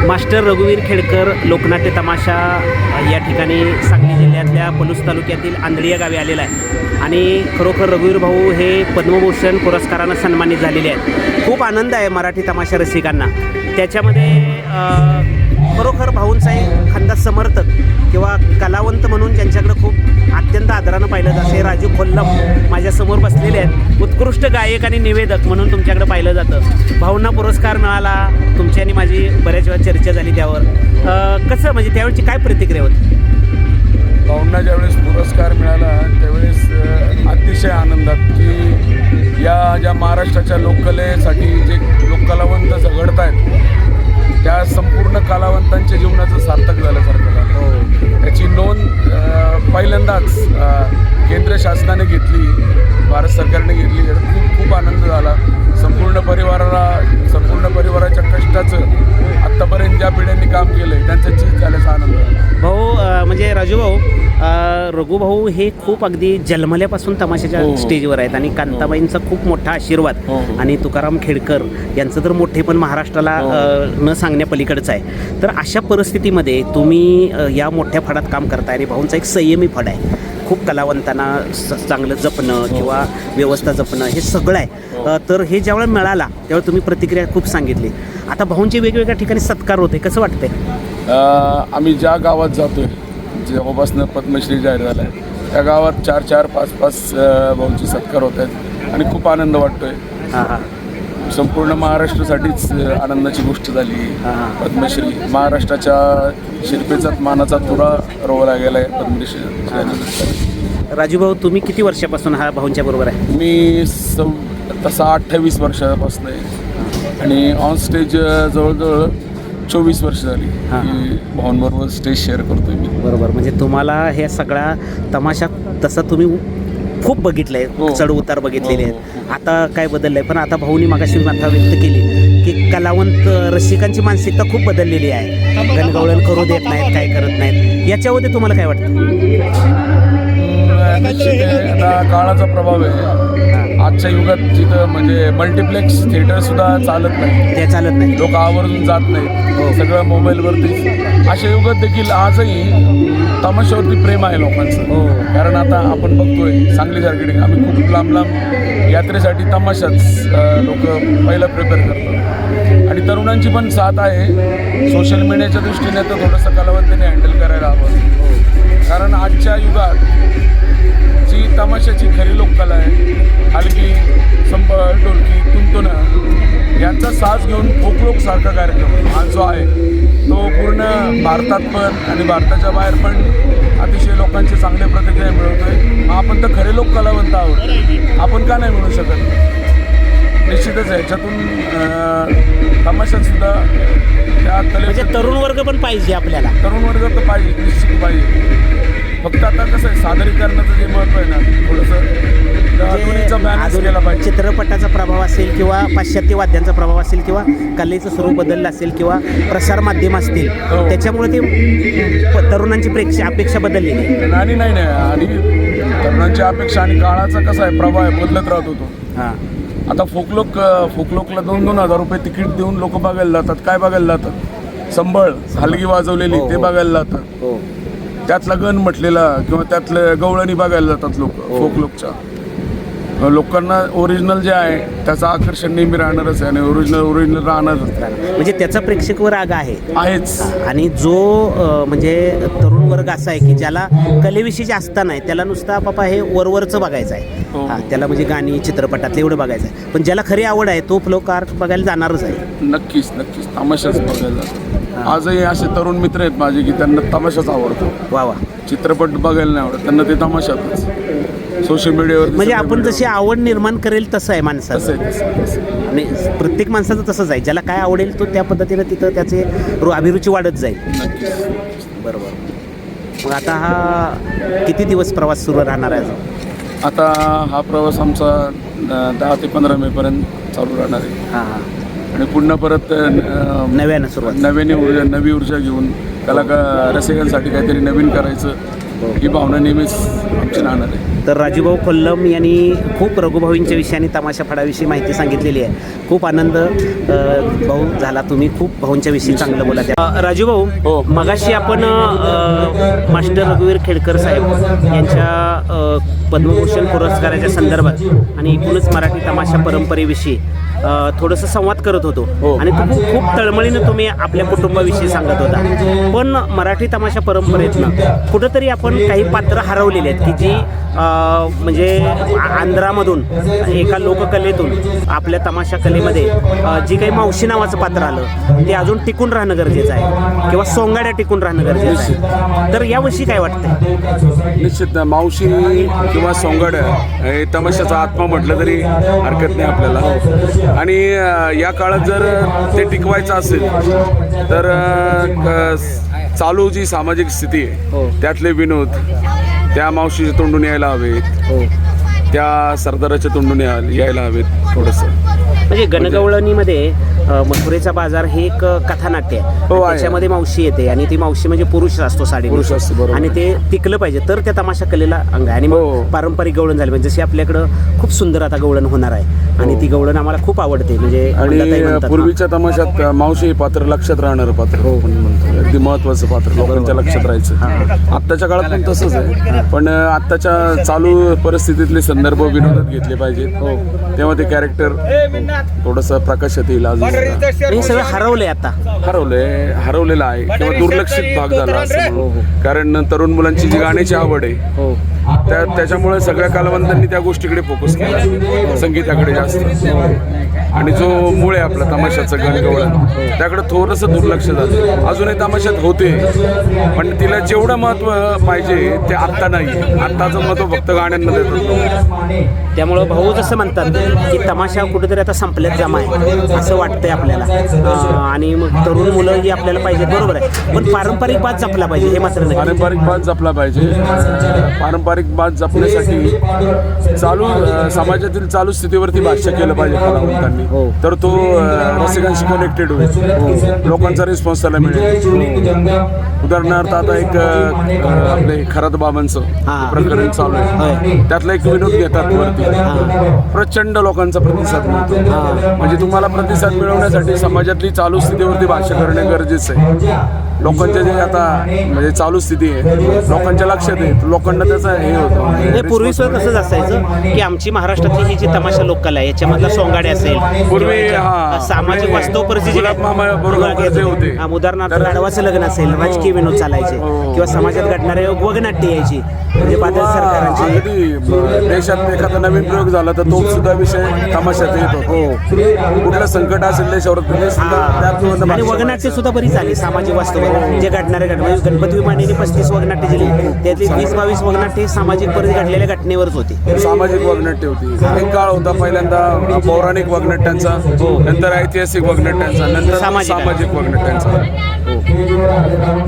Master रघुवीर खेडकर लोकनाट्य तमाशा या ठिकाणी सांगली जिल्ह्यातल्या पलूस तालुक्यातील आंधळी या गावी आलेला आहे आणि खरोखर रघुवीर भाऊ हे पद्मभूषण पुरस्कारानं सन्मानित झालेले आहेत. खूप आनंद आहे मराठी तमाशा रसिकांना. त्याच्यामध्ये खरोखर भाऊंचा एक खंदा समर्थक किंवा कलावंत म्हणून ज्यांच्याकडे खूप अत्यंत आदरानं पाहिलं जातं राजू खोल्लम माझ्यासमोर बसलेले आहेत. उत्कृष्ट गायक आणि निवेदक म्हणून तुमच्याकडे पाहिलं जातं. भाऊंना पुरस्कार मिळाला, तुमची आणि माझी बऱ्याच वेळा चर्चा झाली त्यावर. कसं म्हणजे त्यावेळची काय प्रतिक्रिया होती? भाऊंना ज्यावेळेस पुरस्कार मिळाला त्यावेळेस अतिशय आनंदात की या ज्या महाराष्ट्राच्या लोककलेसाठी जे लोककलावंत झगडत आहेत त्या संपूर्ण कलावंतांच्या जीवनाचं सार्थक झाल्यासारखं झालं. त्याची नोंद पहिल्यांदाच केंद्र शासनाने घेतली, भारत सरकारने घेतली. खूप खूप आनंद झाला. संपूर्ण परिवाराच्या कष्टाचं आत्तापर्यंत ज्या पिढ्यांनी काम केलं आहे त्यांचं चीज झाल्याचा आनंद झाला. भाऊ म्हणजे राजू भाऊ, रघुभाऊ हे खूप अगदी जन्मल्यापासून तमाशाच्या स्टेजवर आहेत आणि कांताबाईंचा खूप मोठा आशीर्वाद आणि तुकाराम खेडकर यांचं तर मोठे पण महाराष्ट्राला न सांगण्यापलीकडचं आहे. तर अशा परिस्थितीमध्ये तुम्ही या मोठ्या फडात काम करताय आणि भाऊंचा एक संयमी फड आहे. खूप कलावंतांना चांगलं जपणं किंवा व्यवस्था जपणं हे सगळं आहे. तर हे ज्यावेळेला मिळाला त्यावेळेला तुम्ही प्रतिक्रिया खूप सांगितली. आता भाऊंचे वेगवेगळ्या ठिकाणी सत्कार होते, कसं वाटतंय? आम्ही ज्या गावात जातोय जेव्हापासून पद्मश्री जाहीर झाला आहे त्या गावात 4-4, 5-5 भाऊंचे सत्कार होत आहेत आणि खूप आनंद वाटतोय. संपूर्ण महाराष्ट्रासाठीच आनंदाची गोष्ट झाली. पद्मश्री महाराष्ट्राच्या शिरपेचा मानाचा तुरा रोवला गेला आहे पद्मश्री. राजूभाऊ, तुम्ही किती वर्षापासून हा भाऊंच्या बरोबर आहे? मी तसा 28 वर्षापासून आहे आणि ऑन स्टेज जवळजवळ 24 वर्ष झाली की भाऊंबरोबर स्टेज शेअर करतोय मी. बरोबर, म्हणजे तुम्हाला हे सगळा तमाशा तसा तुम्ही खूप बघितलं आहे, चढ उतार बघितलेले आहेत. आता काय बदललं आहे? पण आता भाऊनी मागाशी माथा व्यक्त केली की कलावंत रसिकांची मानसिकता खूप बदललेली आहे. गणगवळण करू देत नाहीत, काय करत नाहीत. याच्यामध्ये तुम्हाला काय वाटतं? आता काळाचा प्रभाव आहे. आजच्या युगात जिथं म्हणजे मल्टिप्लेक्स थिएटर सुद्धा चालत नाही, ते चालत नाही, लोक आवर्जून जात नाहीत, सगळं मोबाईलवरतीच. अशा युगात देखील आजही तमाशावरती प्रेम आहे लोकांचं. कारण आता आपण बघतोय सांगलीसारखी ठिकाणी आम्ही खूप लांब लांब यात्रेसाठी तमाशाच लोक पहिला प्रिपेअर करतात आणि तरुणांची पण साथ आहे. सोशल मीडियाच्या दृष्टीने तर थोडंसं कलावंतांनी हँडल करायला हवं. कारण आजच्या युगात जी तमाशाची खरी लोककला आहे, हलगी, संबळ, ढोलकी, तुंतुणं यांचा साज घेऊन फोकलोक सारखा कार्यक्रम हा जो आहे तो पूर्ण भारतात पण आणि भारताच्या बाहेर पण अतिशय लोकांची चांगल्या प्रतिक्रिया मिळवतोय. आपण तर खरे लोक कलावंत आहोत, आपण का नाही मिळू शकत? निश्चितच आहे. याच्यातून तमाशात सुद्धा त्या म्हणजे तरुण वर्ग पण पाहिजे आपल्याला. तरुण वर्ग तर पाहिजे, निश्चित पाहिजे. फक्त आता कसं आहे सादरीकरणाचं जे महत्त्व आहे ना थोडंसं बॅलन्स केला पाहिजे. चित्रपटाचा प्रभाव असेल किंवा पाश्चात्य वाद्यांचा प्रभाव असेल किंवा कलेचं स्वरूप बदललं असेल किंवा प्रसार माध्यम असतील त्याच्यामुळे ते तरुणांची अपेक्षा बदललेली आहे. आणि नाही आणि तरुणांची अपेक्षा आणि काळाचा कसा आहे प्रभाव आहे बदलत राहत होतो. आता फोकलोकला 2,000 रुपये तिकीट देऊन लोक बघायला जातात. काय बघायला जातात? संबळ, हलगी वाजवलेली ते बघायला जातात. त्यातला गण म्हटलेला किंवा त्यातलं गवळणी बघायला जातात लोक. फोकलोकच्या लोकांना ओरिजिनल जे आहे त्याचं आकर्षण नेहमी राहणारच आहे आणि ओरिजिनल राहणारच. म्हणजे त्याचा प्रेक्षकवर राग आहेच. आणि जो म्हणजे तरुण वर्ग असा आहे की ज्याला कलेविषयी जास्त नाही, त्याला नुसता बाबा हे वरवरचं बघायचं आहे. त्याला म्हणजे गाणी चित्रपटातले एवढं बघायचं आहे. पण ज्याला खरी आवड आहे तो फ्लो कार बघायला जाणारच आहे. नक्कीच तमाशाच बघायला जातो. आजही असे तरुण मित्र आहेत माझे की त्यांना तमाशाच आवडतो. वा चित्रपट बघायला नाही आवडत त्यांना, ते तमाशातच सोशल मीडियावर. म्हणजे आपण जशी आवड निर्माण करेल तसं आहे माणसाचं. आणि प्रत्येक माणसाचं तसंच आहे. ज्याला काय आवडेल तो त्या पद्धतीनं तिथं त्याचे अभिरुची वाढत जाईल. बरोबर. मग आता हा किती दिवस प्रवास सुरू राहणार आहे? आता हा प्रवास आमचा 10 ते 15 मेपर्यंत चालू राहणार आहे. आणि पुन्हा परत नव्यानं सुरुवात, नवी ऊर्जा घेऊन रसिकांसाठी काहीतरी नवीन करायचं ही भावना नेहमीच आमची राहणार आहे. तर राजूभाऊ कोल्लम यांनी खूप रघुभाऊंच्या विषयी आणि तमाशा फडाविषयी माहिती सांगितलेली आहे. खूप आनंद भाऊ झाला, तुम्ही खूप भाऊंच्या विषयी चांगलं बोला. राजूभाऊ, हो. मगाशी आपण मास्टर रघुवीर खेडकर साहेब यांच्या पद्मभूषण पुरस्काराच्या संदर्भात आणि एकूणच मराठी तमाशा परंपरेविषयी थोडंसं संवाद करत होतो. हो. आणि खूप तळमळीनं तुम्ही आपल्या कुटुंबाविषयी सांगत होता. पण मराठी तमाशा परंपरेतनं कुठंतरी आपण काही पात्र हरवलेली आहेत की जी म्हणजे आंध्रामधून एका लोककलेतून आपल्या तमाशा कलेमध्ये जी काही मावशी नावाचं पात्र आलं ते अजून टिकून राहणं गरजेचं आहे किंवा सोंगाड्या टिकून राहणं गरजेचं आहे. तर याविषयी काय वाटतंय? निश्चित मावशी किंवा सोंगाड्या हे तमाशाचा आत्मा म्हटलं तरी हरकत नाही आपल्याला. आणि या काळात जर ते टिकवायचं असेल तर चालू जी सामाजिक स्थिती हो. आहे त्यातले विनोद त्या मावशीच्या तोंडून यायला हवेत, हो. त्या सरदाराच्या तोंडून यायला हवेत थोडंसं. म्हणजे गणगवळणीमध्ये मथुरेचा बाजार हे एक कथानाट्य आहे. हो, आहे. त्याच्यामध्ये मावशी येते आणि ती मावशी म्हणजे पुरुष असतो साडी पुरुष असतो, बरोबर. आणि ते टिकलं पाहिजे तर त्या तमाशा कलेला अंग आहे. आणि हो. मग पारंपरिक गवळण झाली म्हणजे जशी आपल्याकडं खूप सुंदर आता गवळण होणार आहे आणि ती गवळण आम्हाला खूप आवडते. म्हणजे मंदाताई आणि म्हणतात, पूर्वीच्या तमाशात मावशी हे पात्र लक्षात राहणारं पात्र आपण म्हणतो, अगदी महत्वाचं पात्र लोकांच्या लक्षात राहायचं. आत्ताच्या काळात पण तसंच आहे, पण आत्ताच्या चालू परिस्थितीतले संदर्भ विनोदात घेतले पाहिजेत. हो. तेव्हा ते कॅरेक्टर थोडंसं प्रकाशात येईल. अजून हे सगळं हरवलंय आता. हरवलेला आहे किंवा दुर्लक्षित भाग झाला असं म्हणू. कारण तरुण मुलांची जी गाण्याची आवड आहे हो. त्याच्यामुळे सगळ्या कलावंतांनी त्या गोष्टीकडे फोकस केला, संगीताकडे जास्त. आणि जो मूळ आहे आपला तमाशाचं गणगवळण त्याकडे थोडंसं दुर्लक्ष झालं. अजूनही तमाशात होते पण तिला जेवढं महत्त्व पाहिजे ते आत्ता नाही. आत्ताचं महत्त्व फक्त गाण्यांना देतो. त्यामुळं भाऊ जसं म्हणतात की तमाशा कुठेतरी आता संपल्यात जमा आहे असं वाटतंय आपल्याला. आणि मग तरुण मुलं ही आपल्याला पाहिजेत, बरोबर आहे. पण पारंपरिक बाज जपला पाहिजे हे मात्र नाही. पारंपरिक बाज जपला पाहिजे. पारंपरिक बाज जपण्यासाठी चालू समाजातील चालू स्थितीवरती भाष्य केलं पाहिजे कलावंतांनी. हो. तर तो रसिकांशी कनेक्टेड होईल, लोकांचा रिस्पॉन्स त्याला मिळेल. उदाहरणार्थ आता एक आपले खरात बाबांचं हां. प्रकरण चालू आहे, त्यातला एक विनोद घेतात वरती, प्रचंड लोकांचा प्रतिसाद मिळतो. म्हणजे तुम्हाला प्रतिसाद मिळवण्यासाठी समाजातली चालू स्थितीवरती भाष्य करणे गरजेचं आहे. लोकांच्या जे आता म्हणजे चालू स्थिती आहे लोकांच्या लक्षात आहे, लोकांना त्याचा हे होतं. हे पूर्वी सुद्धा तसंच असायचं की आमची महाराष्ट्रातली ही जी तमाशा लोककला आहे याच्यामधला सोंगाडे असेल पूर्वी किंवा सामाजिक वास्तव परिस्थिती गुलाब मामा बरोबर जे होते. उदाहरणार्थ गाढवाचं लग्न असेल, राजकीय विनोद चालायचे किंवा समाजात घडणारे वगनाट्य यायची म्हणजे पादल सरकारांची. अगदी देशात एखादा नवीन प्रयोग झाला तर तो सुद्धा विषय तमाशात येत होतो. कुठलं संकट असेल देशावर आणि वगनाट्य सुद्धा बरीच आली सामाजिक वास्तव जे घडणारे म्हणजे गणपती विमानाने 35 वगनाट्य दिली त्यातली 20-22 वगनाट्य सामाजिक परिस्थिती घडलेल्या घटनेवरच होती. सामाजिक वगनाट्य होती. एक काळ होता पहिल्यांदा पौराणिक वगनाट्यांचा, नंतर ऐतिहासिक वगनाट्यांचा, नंतर सामाजिक वगनाट्यांचा.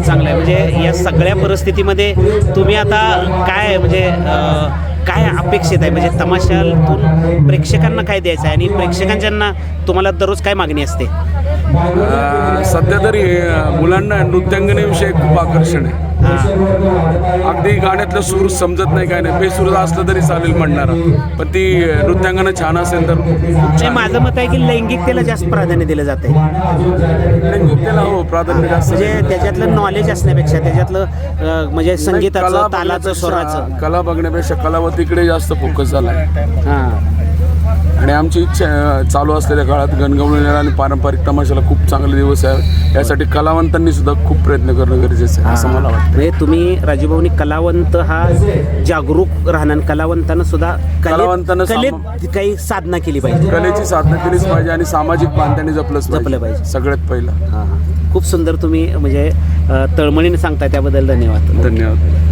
चांगलं आहे. म्हणजे या सगळ्या परिस्थितीमध्ये तुम्ही आता काय म्हणजे काय अपेक्षित आहे म्हणजे तमाशातून प्रेक्षकांना काय द्यायचं आहे आणि प्रेक्षकांच्यांना तुम्हाला दररोज काय मागणी असते? सध्या तरी मुलांना नृत्यांगनेविषयी खूप आकर्षण आहे. अगदी गाण्यातलं सूर समजत नाही काय नाही, बेसूर असलं तरी चालेल म्हणणारा, पण ती नृत्यांगना छान असेल तर. माझं मत आहे की लैंगिकतेला जास्त प्राधान्य दिलं जाते. लैंगिकतेला हो प्राधान्य जास्त. म्हणजे त्याच्यातलं नॉलेज असण्यापेक्षा त्याच्यातलं म्हणजे संगीताचं, तालाचं, स्वराचं कला बघण्यापेक्षा कलावतीकडे जास्त फोकस झाला आहे. हां. आणि आमची इच्छा चालू असलेल्या काळात गणगवळणीला आणि पारंपरिक तमाशाला खूप चांगले दिवस आहे. यासाठी कलावंतांनी सुद्धा खूप प्रयत्न करणं गरजेचं आहे असं मला वाटतं. म्हणजे तुम्ही राजूभाऊनी कलावंत हा जागरूक राहणार, कलावंतानं सुद्धा कलेत काही साधना केली पाहिजे, कलेची साधना केलीच पाहिजे आणि सामाजिक भान त्यांनी जपलं पाहिजे सगळ्यात पहिलं. खूप सुंदर तुम्ही म्हणजे तळमळीने सांगताय त्याबद्दल धन्यवाद. धन्यवाद.